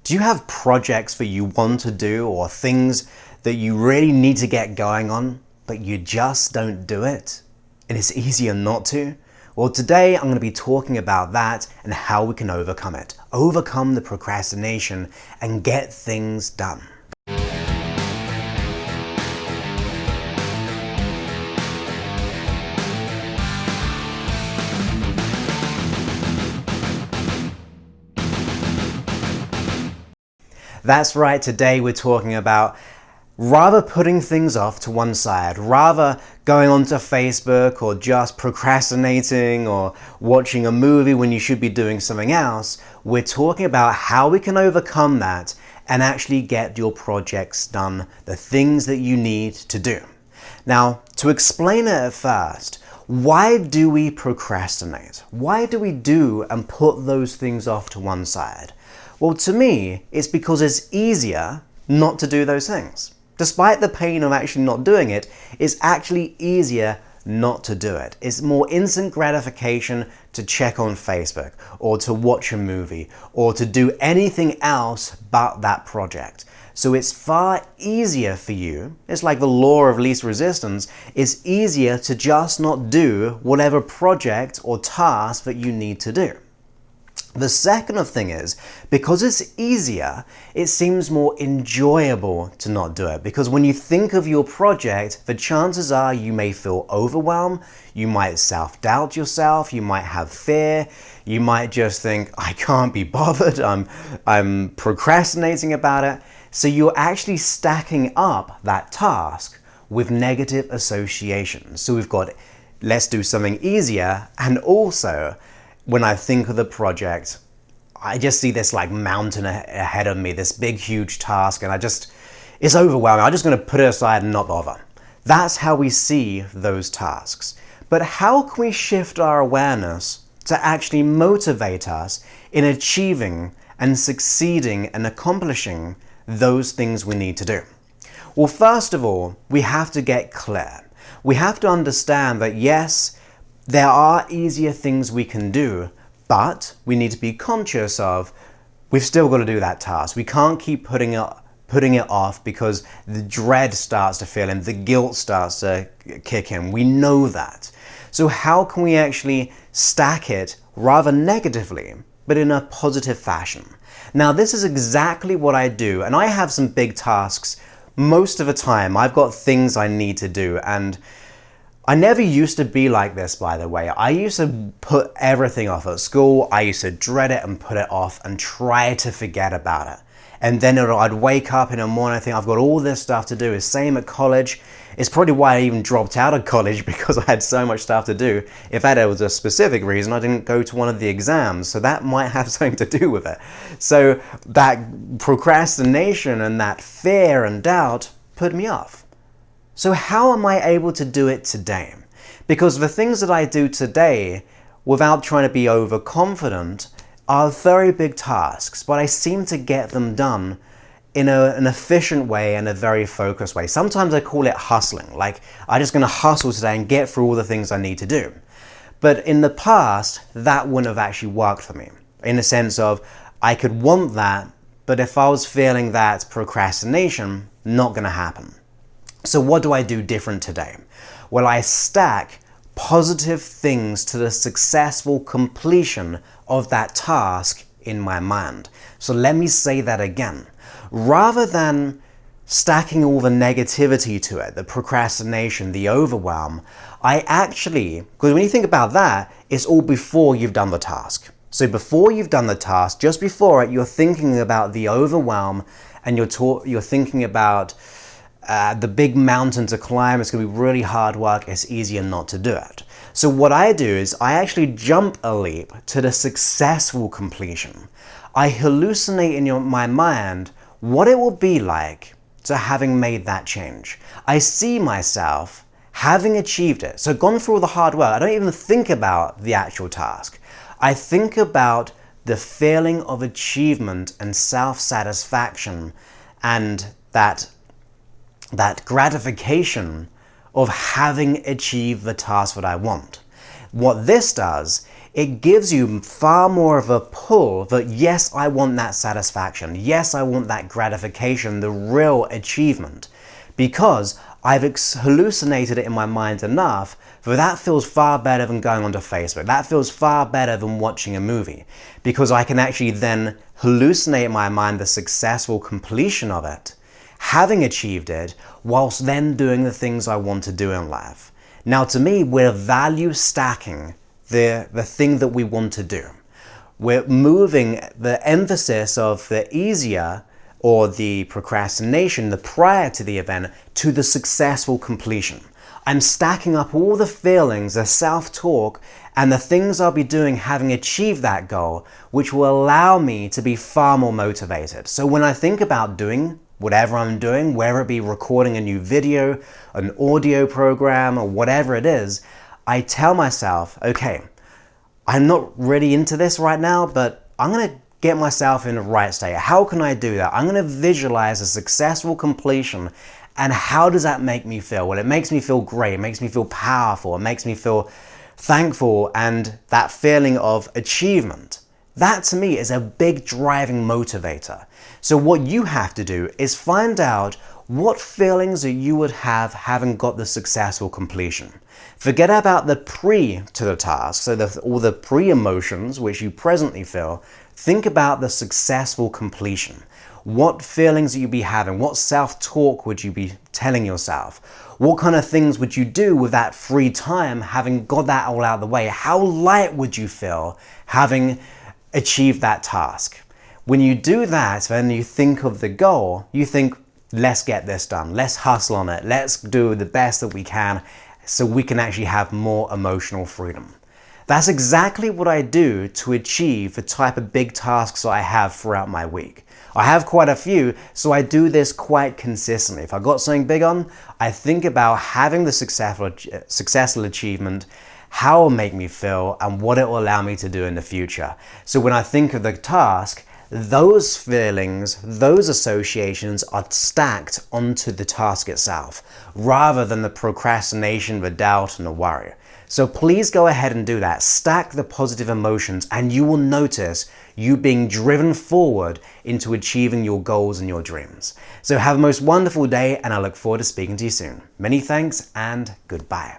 Do you have projects that you want to do or things that you really need to get going on, but you just don't do it? And it's easier not to? Well, today I'm going to be talking about that and how we can overcome it. Overcome the procrastination and get things done. That's right, today we're talking about rather putting things off to one side, rather going onto Facebook or just procrastinating or watching a movie when you should be doing something else. We're talking about how we can overcome that and actually get your projects done, the things that you need to do. Now, to explain it at first, why do we procrastinate? Why do we do and put those things off to one side? Well, to me, it's because it's easier not to do those things. Despite the pain of actually not doing it, it's actually easier not to do it. It's more instant gratification to check on Facebook or to watch a movie or to do anything else but that project. So it's far easier for you, it's like the law of least resistance, it's easier to just not do whatever project or task that you need to do. The second thing is, because it's easier, it seems more enjoyable to not do it. Because when you think of your project, the chances are you may feel overwhelmed, you might self-doubt yourself, you might have fear, you might just think, I can't be bothered, I'm procrastinating about it. So you're actually stacking up that task with negative associations. So we've got, let's do something easier, and also, when I think of the project, I just see this like mountain ahead of me, this big, huge task, and it's overwhelming. I'm just going to put it aside and not bother. That's how we see those tasks. But how can we shift our awareness to actually motivate us in achieving and succeeding and accomplishing those things we need to do? Well, first of all, we have to get clear. We have to understand that yes, there are easier things we can do, but we need to be conscious of we've still got to do that task. We can't keep putting it off because the dread starts to fill in, the guilt starts to kick in. We know that. So how can we actually stack it rather negatively, but in a positive fashion? Now, this is exactly what I do, and I have some big tasks most of the time. I've got things I need to do, and I never used to be like this, by the way. I used to put everything off at school. I used to dread it and put it off and try to forget about it. And then I'd wake up in the morning and think, I've got all this stuff to do. It's same at college. It's probably why I even dropped out of college, because I had so much stuff to do. If that was a specific reason, I didn't go to one of the exams. So that might have something to do with it. So that procrastination and that fear and doubt put me off. So how am I able to do it today? Because the things that I do today, without trying to be overconfident, are very big tasks, but I seem to get them done in an efficient way and a very focused way. Sometimes I call it hustling, like I'm just going to hustle today and get through all the things I need to do. But in the past, that wouldn't have actually worked for me, in the sense of I could want that, but if I was feeling that procrastination, not going to happen. So what do I do different today? Well, I stack positive things to the successful completion of that task in my mind. So let me say that again. Rather than stacking all the negativity to it, the procrastination, the overwhelm, I actually, because when you think about that, it's all before you've done the task. So before you've done the task, just before it, you're thinking about the overwhelm and you're thinking about the big mountain to climb. It's going to be really hard work. It's easier not to do it. So what I do is I actually jump a leap to the successful completion. I hallucinate in my mind what it will be like to having made that change. I see myself having achieved it. So gone through all the hard work. I don't even think about the actual task. I think about the feeling of achievement and self-satisfaction and that gratification of having achieved the task that I want. What this does it gives you far more of a pull that yes, I want that satisfaction. Yes, I want that gratification, the real achievement, because I've hallucinated it in my mind enough that feels far better than going onto Facebook. That feels far better than watching a movie, because I can actually then hallucinate in my mind the successful completion of it, having achieved it, whilst then doing the things I want to do in life. Now, to me, we're value stacking the thing that we want to do. We're moving the emphasis of the easier or the procrastination, the prior to the event, to the successful completion. I'm stacking up all the feelings, the self-talk, and the things I'll be doing having achieved that goal, which will allow me to be far more motivated. So when I think about doing whatever I'm doing, whether it be recording a new video, an audio program, or whatever it is, I tell myself, okay, I'm not really into this right now, but I'm going to get myself in the right state. How can I do that? I'm going to visualize a successful completion. And how does that make me feel? Well, it makes me feel great. It makes me feel powerful. It makes me feel thankful, and that feeling of achievement. That to me is a big driving motivator. So what you have to do is find out what feelings that you would have having got the successful completion. Forget about the pre to the task, so all the pre-emotions which you presently feel. Think about the successful completion. What feelings would you be having? What self-talk would you be telling yourself? What kind of things would you do with that free time, having got that all out of the way? How light would you feel having achieved that task? When you do that, then you think of the goal, you think, let's get this done. Let's hustle on it. Let's do the best that we can so we can actually have more emotional freedom. That's exactly what I do to achieve the type of big tasks that I have throughout my week. I have quite a few, so I do this quite consistently. If I've got something big on, I think about having the successful achievement, how it will make me feel, and what it will allow me to do in the future. So when I think of the task, those feelings, those associations are stacked onto the task itself, rather than the procrastination, the doubt, and the worry. So please go ahead and do that. Stack the positive emotions, and you will notice you being driven forward into achieving your goals and your dreams. So have a most wonderful day, and I look forward to speaking to you soon. Many thanks and goodbye.